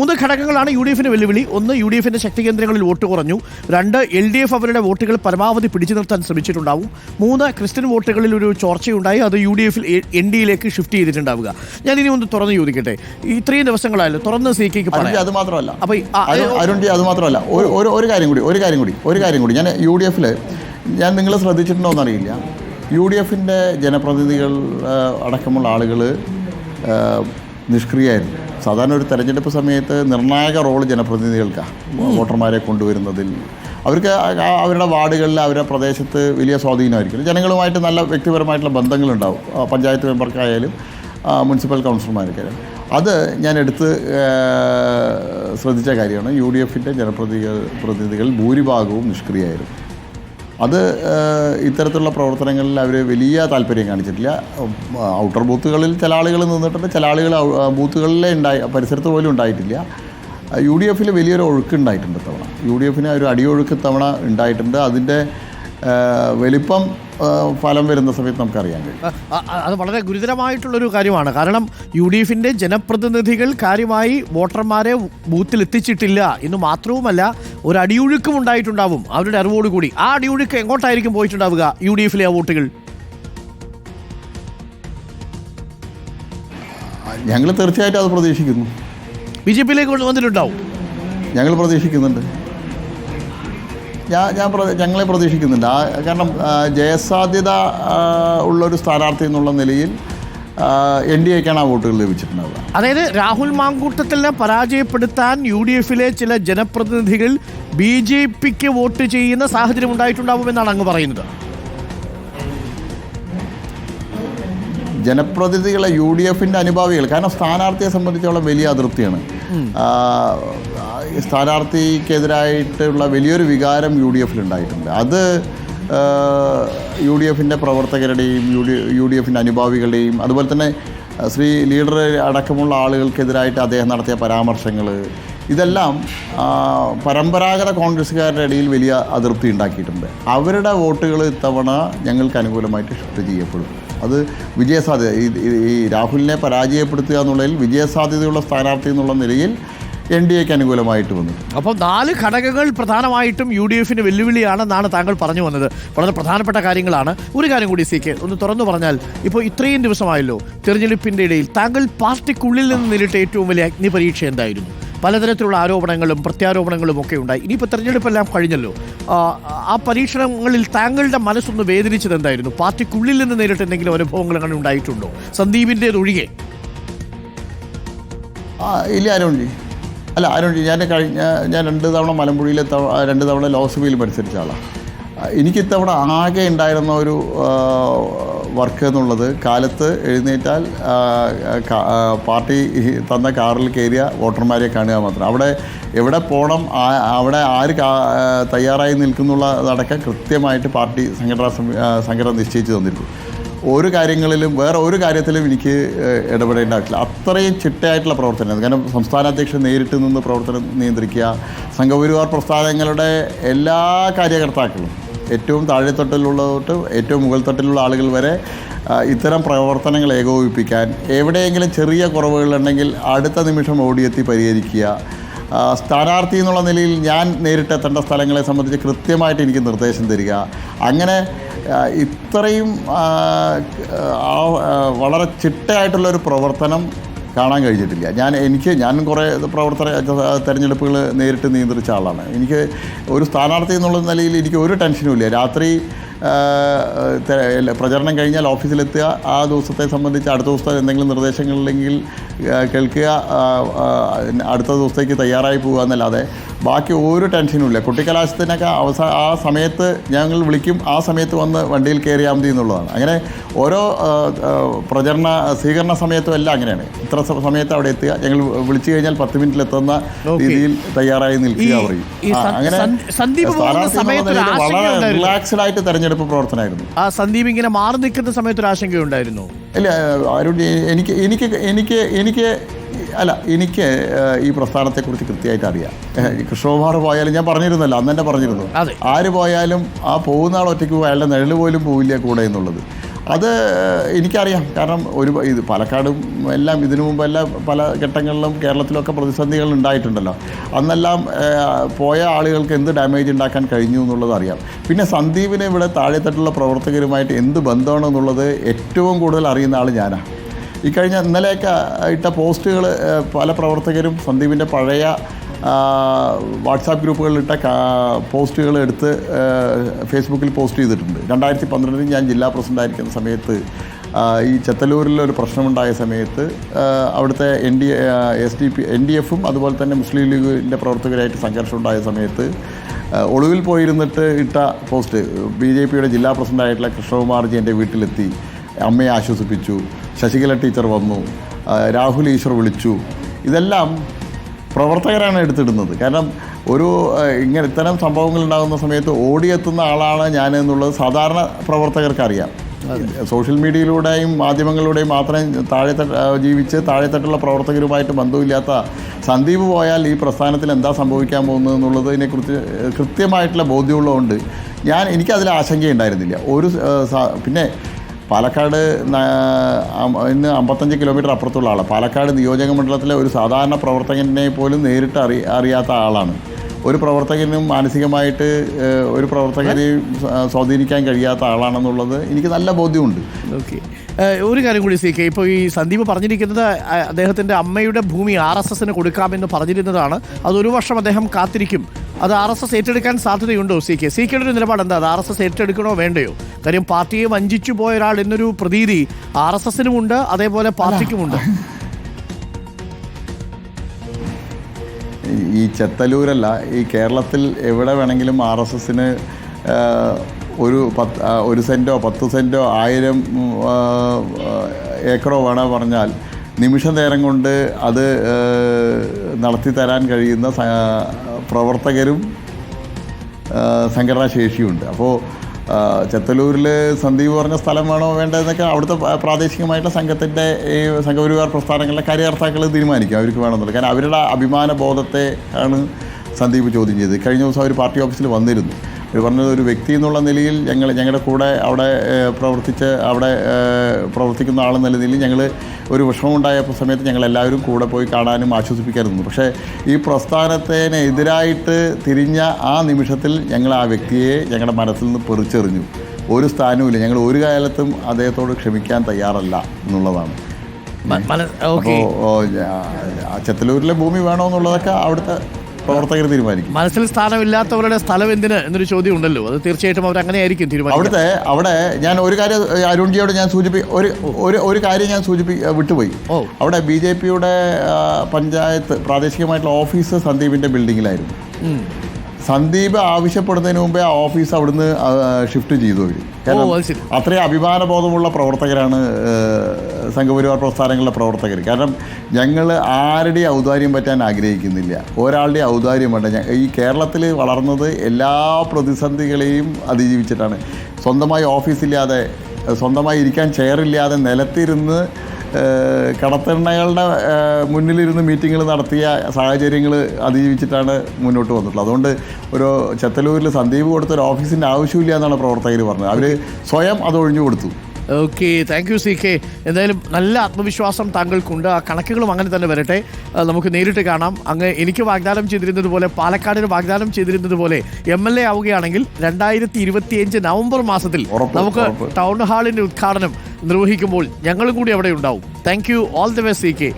3 ഘടകങ്ങളാണ് U D എഫിന് വെല്ലുവിളി. 1, യു ഡി എഫിന്റെ ശക്തി കേന്ദ്രങ്ങളിൽ വോട്ട് കുറഞ്ഞു. 2, എൽ ഡി എഫ് അവരുടെ വോട്ടുകൾ പരമാവധി പിടിച്ചു നിർത്താൻ ശ്രമിച്ചിട്ടുണ്ടാവും. 3, ക്രിസ്ത്യൻ വോട്ടുകളിൽ ഒരു ചോർച്ചയുണ്ടായി, അത് യു ഡി എഫിൽ എൻ ഡി എയിലേക്ക് ഷിഫ്റ്റ് ചെയ്തിട്ടുണ്ടാവുക. ഞാൻ ഇനി ഒന്ന് തുറന്ന് ചോദിക്കട്ടെ, ഇത്രയും ദിവസങ്ങളായാലും തുറന്ന് സിക്ക് പറയാം. അത് മാത്രമല്ല അത് മാത്രമല്ല ഒരു കാര്യം കൂടി ഞാൻ യു ഡി എഫിൽ ഞാൻ നിങ്ങൾ ശ്രദ്ധിച്ചിട്ടുണ്ടോ എന്നറിയില്ല, യു ഡി എഫിൻ്റെ ജനപ്രതിനിധികൾ അടക്കമുള്ള ആളുകൾ നിഷ്ക്രിയമായിരുന്നു. സാധാരണ ഒരു തെരഞ്ഞെടുപ്പ് സമയത്ത് നിർണായക റോള് ജനപ്രതിനിധികൾക്കാണ്. വോട്ടർമാരെ കൊണ്ടുവരുന്നതിൽ അവർക്ക് അവരുടെ വാർഡുകളിൽ അവരുടെ പ്രദേശത്ത് വലിയ സ്വാധീനമായിരിക്കും. ജനങ്ങളുമായിട്ട് നല്ല വ്യക്തിപരമായിട്ടുള്ള ബന്ധങ്ങളുണ്ടാവും. പഞ്ചായത്ത് മെമ്പർക്കായാലും മുനിസിപ്പൽ കൗൺസിലർമാർക്കായാലും. അത് ഞാൻ എടുത്ത് ശ്രദ്ധിച്ച കാര്യമാണ്. യു ഡി എഫിൻ്റെ ജനപ്രതിനിധികൾ ഭൂരിഭാഗവും നിഷ്ക്രിയമായിരുന്നു. അത് ഇത്തരത്തിലുള്ള പ്രവർത്തനങ്ങളിൽ അവർ വലിയ താല്പര്യം കാണിച്ചിട്ടില്ല. ഔട്ടർ ബൂത്തുകളിൽ ചില ആളുകൾ നിന്നിട്ടുണ്ട്, ചില ആളുകൾ ബൂത്തുകളിലേ പരിസരത്ത് പോലും ഉണ്ടായിട്ടില്ല. യു ഡി എഫിൽ വലിയൊരു ഒഴുക്കുണ്ടായിട്ടുണ്ട് തവണ. യു ഡി എഫിന് ഒരു അടിയൊഴുക്ക് തവണ ഉണ്ടായിട്ടുണ്ട്. അതിൻ്റെ വലിപ്പം ഫലം വരുന്ന സമയത്ത് നമുക്കറിയാൻ കഴിയും. അത് വളരെ ഗുരുതരമായിട്ടുള്ളൊരു കാര്യമാണ്. കാരണം യു ഡി എഫിൻ്റെ ജനപ്രതിനിധികൾ കാര്യമായി വോട്ടർമാരെ ബൂത്തിൽ എത്തിച്ചിട്ടില്ല എന്ന് മാത്രവുമല്ല, ഒരു അടിയൊഴുക്കും ഉണ്ടായിട്ടുണ്ടാവും അവരുടെ അറിവോടുകൂടി. ആ അടിയൊഴുക്ക് എങ്ങോട്ടായിരിക്കും പോയിട്ടുണ്ടാവുക യു ഡി എഫിലെ ആ വോട്ടുകൾ? ഞങ്ങൾ തീർച്ചയായിട്ടും അത് പ്രതീക്ഷിക്കുന്നു. ബി ജെ പിയിലേക്ക് വന്നിട്ടുണ്ടാവും. ഞങ്ങൾ പ്രതീക്ഷിക്കുന്നുണ്ട്. ഞങ്ങളെ പ്രതീക്ഷിക്കുന്നുണ്ട്. കാരണം ജയസാധ്യത ഉള്ളൊരു സ്ഥാനാർത്ഥി എന്നുള്ള നിലയിൽ എൻ ഡി എക്കാണ് ആ വോട്ടുകൾ ലഭിച്ചിട്ടുണ്ടാവുക. അതായത് രാഹുൽ മാങ്കൂട്ടത്തിനെ പരാജയപ്പെടുത്താൻ യു ഡി എഫിലെ ചില ജനപ്രതിനിധികൾ ബി ജെ പിക്ക് വോട്ട് ചെയ്യുന്ന സാഹചര്യം ഉണ്ടായിട്ടുണ്ടാവുമെന്നാണ് അങ്ങ് പറയുന്നത്. ജനപ്രതിനിധികളെ യു ഡി എഫിൻ്റെ അനുഭാവികൾ, കാരണം സ്ഥാനാർത്ഥിയെ സംബന്ധിച്ചോളം വലിയ അതൃപ്തിയാണ്. സ്ഥാനാർത്ഥിക്കെതിരായിട്ടുള്ള വലിയൊരു വികാരം യു ഡി എഫിലുണ്ടായിട്ടുണ്ട്. അത് യു ഡി എഫിൻ്റെ പ്രവർത്തകരുടെയും യു ഡി എഫിൻ്റെ അനുഭാവികളുടെയും അതുപോലെ തന്നെ ശ്രീ ലീഡർ അടക്കമുള്ള ആളുകൾക്കെതിരായിട്ട് അദ്ദേഹം നടത്തിയ പരാമർശങ്ങൾ, ഇതെല്ലാം പരമ്പരാഗത കോൺഗ്രസ്സുകാരുടെ ഇടയിൽ വലിയ അതൃപ്തി ഉണ്ടാക്കിയിട്ടുണ്ട്. അവരുടെ വോട്ടുകൾ ഇത്തവണ ഞങ്ങൾക്ക് അനുകൂലമായിട്ട് ഷിഫ്റ്റ് ചെയ്യപ്പെടും. അത് വിജയസാധ്യത, ഈ രാഹുലിനെ പരാജയപ്പെടുത്തുക എന്നുള്ളതിൽ വിജയസാധ്യതയുള്ള സ്ഥാനാർത്ഥി എന്നുള്ള നിലയിൽ എൻ ഡി എക്ക് അനുകൂലമായിട്ട് വന്നു. അപ്പം 4 ഘടകങ്ങൾ പ്രധാനമായിട്ടും യു ഡി എഫിന് വെല്ലുവിളിയാണെന്നാണ് താങ്കൾ പറഞ്ഞു വന്നത്. വളരെ പ്രധാനപ്പെട്ട കാര്യങ്ങളാണ്. ഒരു കാര്യം കൂടി സിക്ക് ഒന്ന് തുറന്നു പറഞ്ഞാൽ, ഇപ്പോൾ ഇത്രയും ദിവസമായല്ലോ തെരഞ്ഞെടുപ്പിൻ്റെ ഇടയിൽ താങ്കൾ പാർട്ടിക്കുള്ളിൽ നിന്ന് നേരിട്ട ഏറ്റവും വലിയ അഗ്നിപരീക്ഷ എന്തായിരുന്നു? പലതരത്തിലുള്ള ആരോപണങ്ങളും പ്രത്യാരോപണങ്ങളും ഒക്കെ ഉണ്ടായി. ഇനിയിപ്പോൾ തെരഞ്ഞെടുപ്പെല്ലാം കഴിഞ്ഞല്ലോ. ആ പരീക്ഷണങ്ങളിൽ താങ്കളുടെ മനസ്സൊന്ന് വേദനിച്ചത് എന്തായിരുന്നു? പാർട്ടിക്കുള്ളിൽ നിന്ന് നേരിട്ട് എന്തെങ്കിലും അനുഭവങ്ങൾ അങ്ങനെ ഉണ്ടായിട്ടുണ്ടോ, സന്ദീപിൻ്റേതൊഴികെ? ഇല്ല അരുൺജി, ഞാൻ 2 തവണ മലമ്പുഴയിലെ 2 തവണ ലോക്സഭയിൽ മത്സരിച്ച ആളാണ്. എനിക്കിത്തവണ ആകെ ഉണ്ടായിരുന്ന ഒരു വർക്ക് എന്നുള്ളത് കാലത്ത് എഴുന്നേറ്റാൽ പാർട്ടി തന്ന കാറിൽ കയറിയ വോട്ടർമാരെ കാണുക മാത്രം. അവിടെ എവിടെ പോകണം, അവിടെ ആര് തയ്യാറായി നിൽക്കുന്നുള്ളതടക്കം കൃത്യമായിട്ട് പാർട്ടി സംഘടന നിശ്ചയിച്ച് തന്നിരുന്നു. വേറെ ഒരു കാര്യത്തിലും എനിക്ക് ഇടപെടേണ്ടതായിട്ടില്ല. അത്രയും ചിട്ടയായിട്ടുള്ള പ്രവർത്തനം. കാരണം സംസ്ഥാന അധ്യക്ഷൻ നേരിട്ട് നിന്ന് പ്രവർത്തനം നിയന്ത്രിക്കുക, സംഘപരിവാർ പ്രസ്ഥാനങ്ങളുടെ എല്ലാ കാര്യകർത്താക്കളും, ഏറ്റവും താഴെത്തട്ടിലുള്ള തൊട്ട് ഏറ്റവും മുകൾ തട്ടിലുള്ള ആളുകൾ വരെ ഇത്തരം പ്രവർത്തനങ്ങൾ ഏകോപിപ്പിക്കാൻ, എവിടെയെങ്കിലും ചെറിയ കുറവുകളുണ്ടെങ്കിൽ അടുത്ത നിമിഷം ഓടിയെത്തി പരിഹരിക്കുക. സ്ഥാനാർത്ഥി എന്നുള്ള നിലയിൽ ഞാൻ നേരിട്ടെത്തേണ്ട സ്ഥലങ്ങളെ സംബന്ധിച്ച് കൃത്യമായിട്ട് എനിക്ക് നിർദ്ദേശം തരിക. അങ്ങനെ ഇത്രയും വളരെ ചിട്ടയായിട്ടുള്ളൊരു പ്രവർത്തനം കാണാൻ കഴിഞ്ഞിട്ടില്ല. ഞാൻ കുറേ തെരഞ്ഞെടുപ്പുകൾ നേരിട്ട് നിയന്ത്രിച്ച ആളാണ്. എനിക്ക് ഒരു സ്ഥാനാർത്ഥി എന്നുള്ള നിലയിൽ എനിക്ക് ഒരു ടെൻഷനും ഇല്ല. രാത്രി പ്രചരണം കഴിഞ്ഞാൽ ഓഫീസിലെത്തുക, ആ ദിവസത്തെ സംബന്ധിച്ച് അടുത്ത ദിവസത്തെ എന്തെങ്കിലും നിർദ്ദേശങ്ങളില്ലെങ്കിൽ കേൾക്കുക, അടുത്ത ദിവസത്തേക്ക് തയ്യാറായി പോകുക എന്നല്ലാതെ ബാക്കി ഒരു ടെൻഷനും ഇല്ല. കുട്ടിക്കലാശത്തിനൊക്കെ ആ സമയത്ത് ഞങ്ങൾ വിളിക്കും, ആ സമയത്ത് വന്ന് വണ്ടിയിൽ കയറിയാൽ മതി എന്നുള്ളതാണ്. അങ്ങനെ ഓരോ സ്വീകരണ സമയത്തും എല്ലാം അങ്ങനെയാണ്. ഇത്ര സമയത്ത് അവിടെ എത്തുക, ഞങ്ങൾ വിളിച്ചു കഴിഞ്ഞാൽ 10 മിനിറ്റിലെത്തുന്ന രീതിയിൽ തയ്യാറായി നിൽക്കുക പറയും. അങ്ങനെ വളരെ റിലാക്സ്ഡ് ആയിട്ട് തെരഞ്ഞെടുപ്പ് പ്രവർത്തനമായിരുന്നു. സന്ദീപ് ഇങ്ങനെ മാറി നിൽക്കുന്ന സമയത്ത് ഒരു ആശങ്കയുണ്ടായിരുന്നു? ഇല്ല അരുൺ, എനിക്ക് ഈ പ്രസ്ഥാനത്തെക്കുറിച്ച് കൃത്യമായിട്ട് അറിയാം. കൃഷ്ണകുമാർ പോയാലും ഞാൻ പറഞ്ഞിരുന്നല്ലോ, അന്ന് തന്നെ പറഞ്ഞിരുന്നു, ആര് പോയാലും ആ പോകുന്ന ആൾ ഒറ്റയ്ക്ക് പോകും, അയാളുടെ നിഴൽ പോലും പോവില്ല കൂടെ എന്നുള്ളത്. അത് എനിക്കറിയാം. കാരണം ഇത് പാലക്കാടും എല്ലാം ഇതിനു മുമ്പെല്ലാം പല ഘട്ടങ്ങളിലും കേരളത്തിലൊക്കെ പ്രതിസന്ധികൾ ഉണ്ടായിട്ടുണ്ടല്ലോ. അന്നെല്ലാം പോയ ആളുകൾക്ക് എന്ത് ഡാമേജ് ഉണ്ടാക്കാൻ കഴിഞ്ഞു എന്നുള്ളത് അറിയാം. പിന്നെ സന്ദീപിന് ഇവിടെ താഴെത്തട്ടുള്ള പ്രവർത്തകരുമായിട്ട് എന്ത് ബന്ധമാണെന്നുള്ളത് ഏറ്റവും കൂടുതൽ അറിയുന്ന ആൾ ഞാനാണ്. ഇന്നലെയൊക്കെ ഇട്ട പോസ്റ്റുകൾ പല പ്രവർത്തകരും സന്ദീപിൻ്റെ പഴയ വാട്സാപ്പ് ഗ്രൂപ്പുകളിലിട്ട പോസ്റ്റുകൾ എടുത്ത് ഫേസ്ബുക്കിൽ പോസ്റ്റ് ചെയ്തിട്ടുണ്ട്. 2012 ഞാൻ ജില്ലാ പ്രസിഡൻ്റായിരിക്കുന്ന സമയത്ത് ഈ ചെത്തലൂരിൽ ഒരു പ്രശ്നമുണ്ടായ സമയത്ത് അവിടുത്തെ NDF-ഉം അതുപോലെ തന്നെ മുസ്ലിം ലീഗിൻ്റെ പ്രവർത്തകരായിട്ട് സംഘർഷം ഉണ്ടായ സമയത്ത് ഒളിവിൽ പോയിരുന്നിട്ട് ഇട്ട പോസ്റ്റ് BJP-യുടെ ജില്ലാ പ്രസിഡൻ്റായിട്ടുള്ള കൃഷ്ണകുമാർജി എൻ്റെ വീട്ടിലെത്തി അമ്മയെ ആശ്വസിപ്പിച്ചു, ശശികല ടീച്ചർ വന്നു, രാഹുൽ ഈശ്വർ വിളിച്ചു. ഇതെല്ലാം പ്രവർത്തകരാണ് എടുത്തിടുന്നത്. കാരണം ഇത്തരം സംഭവങ്ങൾ ഉണ്ടാകുന്ന സമയത്ത് ഓടിയെത്തുന്ന ആളാണ് ഞാൻ എന്നുള്ളത് സാധാരണ പ്രവർത്തകർക്കറിയാം. സോഷ്യൽ മീഡിയയിലൂടെയും മാധ്യമങ്ങളിലൂടെയും മാത്രം ജീവിച്ച് താഴെത്തട്ടുള്ള പ്രവർത്തകരുമായിട്ട് ബന്ധമില്ലാത്ത സന്ദീപ് പോയാൽ ഈ പ്രസ്ഥാനത്തിൽ എന്താ സംഭവിക്കാൻ പോകുന്നത് എന്നുള്ളതിനെക്കുറിച്ച് കൃത്യമായിട്ടുള്ള ബോധ്യമുള്ളതുകൊണ്ട് എനിക്കതിൽ ആശങ്കയുണ്ടായിരുന്നില്ല. പിന്നെ പാലക്കാട് ഇന്ന് 55 കിലോമീറ്റർ അപ്പുറത്തുള്ള ആളാണ്. പാലക്കാട് നിയോജക മണ്ഡലത്തിലെ ഒരു സാധാരണ പ്രവർത്തകനെ പോലും നേരിട്ട് അറിയാത്ത ആളാണ്. ഒരു പ്രവർത്തകനും മാനസികമായിട്ട് ഒരു പ്രവർത്തകരെയും സ്വാധീനിക്കാൻ കഴിയാത്ത ആളാണെന്നുള്ളത് എനിക്ക് നല്ല ബോധ്യമുണ്ട്. ഓക്കെ, ഒരു കാര്യം കൂടി CK, ഇപ്പോൾ ഈ സന്ദീപ് പറഞ്ഞിരിക്കുന്നത് അദ്ദേഹത്തിൻ്റെ അമ്മയുടെ ഭൂമി RSSന് കൊടുക്കാമെന്ന് പറഞ്ഞിരുന്നതാണ്. അതൊരു വർഷം അദ്ദേഹം കാത്തിരിക്കും. അത് RSS ഏറ്റെടുക്കാൻ സാധ്യതയുണ്ടോ CKയുടെ ഒരു നിലപാട് എന്താ? അത് RSS ഏറ്റെടുക്കണോ വേണ്ടയോ? കാര്യം പാർട്ടിയെ വഞ്ചിച്ചു പോയ ഒരാൾ എന്നൊരു പ്രതീതി RSSനുമുണ്ട്, അതേപോലെ പാർട്ടിക്കുമുണ്ട്. ഈ ചെത്തലൂരല്ല, ഈ കേരളത്തിൽ എവിടെ വേണമെങ്കിലും RSSന് ഒരു സെൻറ്റോ 10 സെൻറ്റോ 1000 ഏക്കറോ വേണമെന്ന് പറഞ്ഞാൽ നിമിഷ നേരം കൊണ്ട് അത് നടത്തി തരാൻ കഴിയുന്ന പ്രവർത്തകരും സംഘടനാ ശേഷിയുണ്ട്. അപ്പോൾ ചെത്തലൂരിൽ സന്ദീപ് പറഞ്ഞ സ്ഥലം വേണോ വേണ്ടതെന്നൊക്കെ അവിടുത്തെ പ്രാദേശികമായിട്ടുള്ള സംഘത്തിൻ്റെ ഈ സംഘപരിവാർ പ്രസ്ഥാനങ്ങളിലെ കാര്യകർത്താക്കൾ തീരുമാനിക്കും അവർക്ക് വേണമെന്നുള്ളത്. കാരണം അവരുടെ അഭിമാന ബോധത്തെ ആണ് സന്ദീപ് ചോദ്യം ചെയ്തത്. കഴിഞ്ഞ ദിവസം അവർ പാർട്ടി ഓഫീസിൽ വന്നിരുന്നു. അവർ പറഞ്ഞത് ഒരു വ്യക്തി എന്നുള്ള നിലയിൽ ഞങ്ങളുടെ കൂടെ അവിടെ പ്രവർത്തിക്കുന്ന ആളെന്നുള്ള നിലയിൽ ഞങ്ങൾ ഒരു വിഷമമുണ്ടായ സമയത്ത് ഞങ്ങളെല്ലാവരും കൂടെ പോയി കാണാനും ആശ്വസിപ്പിക്കാനും. പക്ഷേ ഈ പ്രസ്ഥാനത്തിനെതിരായിട്ട് തിരിഞ്ഞ ആ നിമിഷത്തിൽ ഞങ്ങൾ ആ വ്യക്തിയെ ഞങ്ങളുടെ മനസ്സിൽ നിന്ന് പറിച്ചെറിഞ്ഞു. ഒരു സ്ഥാനവുമില്ല. ഞങ്ങൾ ഒരു കാലത്തും അദ്ദേഹത്തോട് ക്ഷമിക്കാൻ തയ്യാറല്ല എന്നുള്ളതാണ്. അപ്പോൾ ചെത്തലൂരിലെ ഭൂമി വേണോ എന്നുള്ളതൊക്കെ അവിടുത്തെ പ്രവർത്തകർ തീരുമാനിക്കും. മനസ്സിൽ സ്ഥാനമില്ലാത്തവരുടെ സ്ഥലം എന്തിന് എന്നൊരു ചോദ്യം ഉണ്ടല്ലോ. അത് തീർച്ചയായിട്ടും അവർ അങ്ങനെയായിരിക്കും തീരുമാനിക്കുന്നത്. അവിടെ ഞാൻ ഒരു കാര്യം അരുൺജിയോട് ഞാൻ ഒരു കാര്യം ഞാൻ വിട്ടുപോയി. അവിടെ BJP-യുടെ പഞ്ചായത്ത് പ്രാദേശികമായിട്ടുള്ള ഓഫീസ് സന്ദീപിൻ്റെ ബിൽഡിങ്ങിലായിരുന്നു. സന്ദീപ് ആവശ്യപ്പെടുന്നതിന് മുമ്പേ ആ ഓഫീസ് അവിടുന്ന് ഷിഫ്റ്റ് ചെയ്തു അവർ. കാരണം അത്രയും അഭിമാനബോധമുള്ള പ്രവർത്തകരാണ് സംഘപരിവാർ പ്രസ്ഥാനങ്ങളിലെ പ്രവർത്തകർ. കാരണം ഞങ്ങൾ ആരുടെയും ഔദാര്യം പറ്റാൻ ആഗ്രഹിക്കുന്നില്ല, ഒരാളുടെ ഔദാര്യം വേണ്ട. ഈ കേരളത്തിൽ വളർന്നത് എല്ലാ പ്രതിസന്ധികളെയും അതിജീവിച്ചിട്ടാണ്. സ്വന്തമായി ഓഫീസില്ലാതെ, സ്വന്തമായി ഇരിക്കാൻ ചെയറില്ലാതെ നിലത്തിരുന്ന് കടത്തെണ്ണകളുടെ മുന്നിലിരുന്ന് മീറ്റിങ്ങുകൾ നടത്തിയ സാഹചര്യങ്ങൾ അതിജീവിച്ചിട്ടാണ് മുന്നോട്ട് വന്നിട്ടുള്ളത്. അതുകൊണ്ട് ഒരു ചെത്തലൂരിൽ സന്ദീപ് കൊടുത്തൊരു ഓഫീസിൻ്റെ ആവശ്യമില്ല എന്നാണ് പ്രവർത്തകർ പറഞ്ഞത്. അവർ സ്വയം അത് ഒഴിഞ്ഞു കൊടുത്തു. Okay, thank you CK. എന്തായാലും നല്ല ആത്മവിശ്വാസം താങ്കൾക്കുണ്ട്. ആ കണക്കുകളും അങ്ങനെ തന്നെ വരട്ടെ. നമുക്ക് നേരിട്ട് കാണാം. അങ്ങ് എനിക്ക് വാഗ്ദാനം ചെയ്തിരുന്നത് പോലെ, പാലക്കാടിന് വാഗ്ദാനം ചെയ്തിരുന്നത് പോലെ MLA ആവുകയാണെങ്കിൽ 2025 നവംബർ മാസത്തിൽ നമുക്ക് ടൗൺ ഹാളിൻ്റെ ഉദ്ഘാടനം നിർവഹിക്കുമ്പോൾ ഞങ്ങളും കൂടി അവിടെ ഉണ്ടാവും. Thank you, all the best CK.